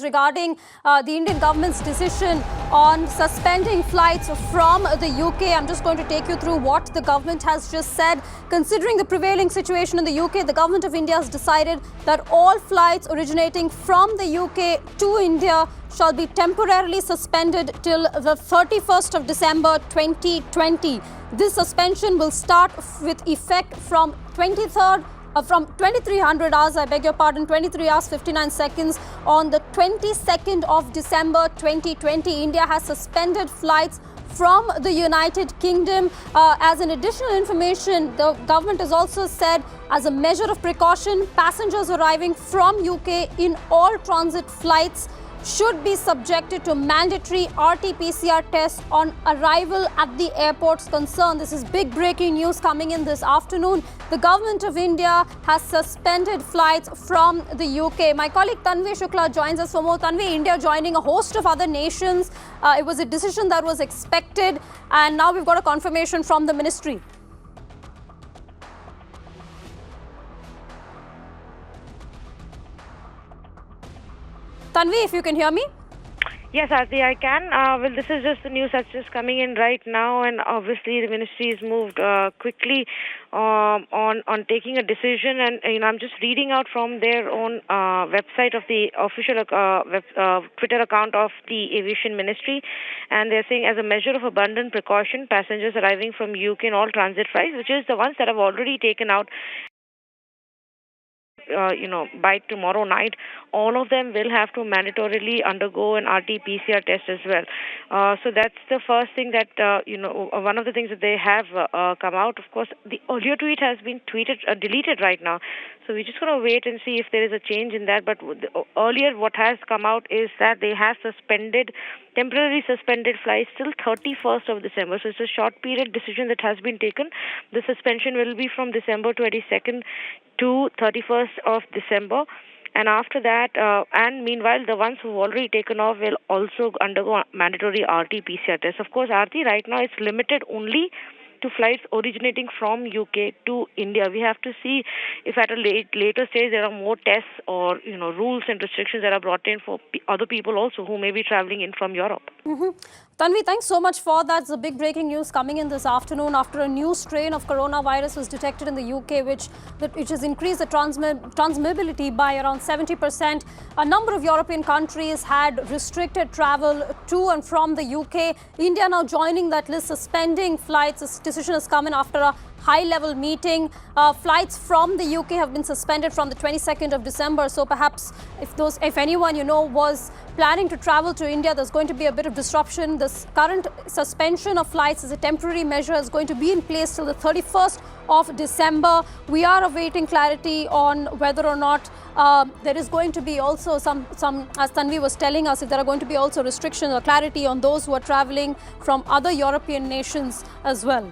Regarding the Indian government's decision on suspending flights from the UK. I'm just going to take you through what the government has just said. Considering the prevailing situation in the UK, the government of India has decided that all flights originating from the UK to India shall be temporarily suspended till the 31st of December 2020. This suspension will start with effect from 2300 hours, 23 hours 59 seconds on the 22nd of December 2020. India has suspended flights from the United Kingdom. As an additional information, the government has also said, as a measure of precaution, passengers arriving from UK in all transit flights should be subjected to mandatory RT-PCR tests on arrival at the airports concerned. This is big breaking news coming in this afternoon. The government of India has suspended flights from the UK. My colleague Tanvi Shukla joins us for more. Tanvi, India joining a host of other nations. It was a decision that was expected, and now we've got a confirmation from the ministry. Tanvi, if you can hear me. Yes, Aarti, I can. Well, this is just the news that's just coming in right now, and obviously the ministry has moved quickly on taking a decision. And I'm just reading out from their own website of the official Twitter account of the Aviation Ministry, and they're saying, as a measure of abundant precaution, passengers arriving from UK in all transit flights, which is the ones that have already taken out by tomorrow night, all of them will have to mandatorily undergo an RT-PCR test as well. So that's the first thing that, one of the things that they have come out. Of course, the earlier tweet has been deleted right now. So we're just going to wait and see if there is a change in that. But earlier what has come out is that they have temporarily suspended flights till 31st of December. So it's a short period decision that has been taken. The suspension will be from December 22nd to 31st of December. And after that, and meanwhile, the ones who've already taken off will also undergo mandatory RT-PCR tests. Of course, RT right now it's limited only to flights originating from UK to India. We have to see if at a later stage there are more tests or rules and restrictions that are brought in for other people also who may be traveling in from Europe. Tanvi, thanks so much for that. It's a big breaking news coming in this afternoon after a new strain of coronavirus was detected in the UK, which has increased the transmissibility by around 70%. A number of European countries had restricted travel to and from the UK. India now joining that list, suspending flights. This decision has come in after a high-level meeting. Flights from the UK have been suspended from the 22nd of December. So perhaps if anyone was planning to travel to India, there's going to be a bit of disruption. This current suspension of flights is a temporary measure, is going to be in place till the 31st of December. We are awaiting clarity on whether or not there is going to be also some, as Tanvi was telling us, if there are going to be also restrictions or clarity on those who are traveling from other European nations as well.